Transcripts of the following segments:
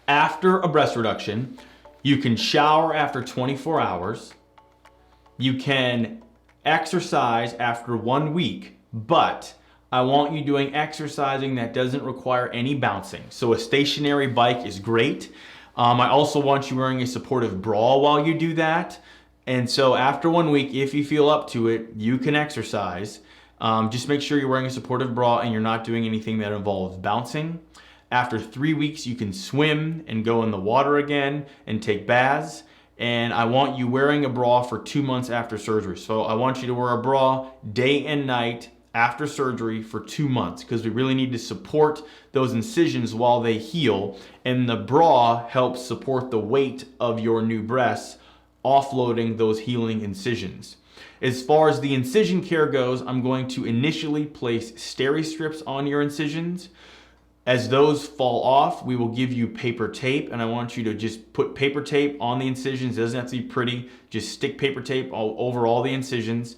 After a breast reduction, you can shower after 24 hours. You can exercise after 1 week, but I want you doing exercising that doesn't require any bouncing. So a stationary bike is great. I also want you wearing a supportive bra while you do that. And so after 1 week, if you feel up to it, you can exercise. Just make sure you're wearing a supportive bra and you're not doing anything that involves bouncing. After 3 weeks, you can swim and go in the water again and take baths. And I want you wearing a bra for 2 months after surgery. So I want you to wear a bra day and night after surgery for 2 months, because we really need to support those incisions while they heal. And the bra helps support the weight of your new breasts, offloading those healing incisions. As far as the incision care goes, I'm going to initially place Steri-Strips on your incisions. As those fall off, we will give you paper tape, and I want you to just put paper tape on the incisions. It doesn't have to be pretty. Just stick paper tape over all the incisions.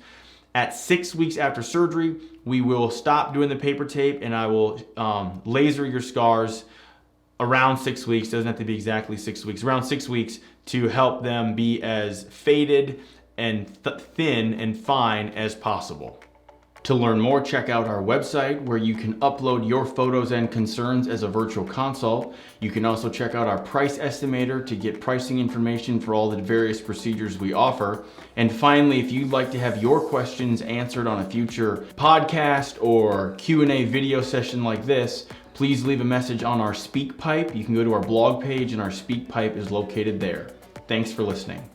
At 6 weeks after surgery, we will stop doing the paper tape, and I will laser your scars around 6 weeks. Doesn't have to be exactly 6 weeks. Around 6 weeks, to help them be as faded and thin and fine as possible. To learn more, check out our website where you can upload your photos and concerns as a virtual consult. You can also check out our price estimator to get pricing information for all the various procedures we offer. And finally, if you'd like to have your questions answered on a future podcast or Q&A video session like this, please leave a message on our SpeakPipe. You can go to our blog page and our SpeakPipe is located there. Thanks for listening.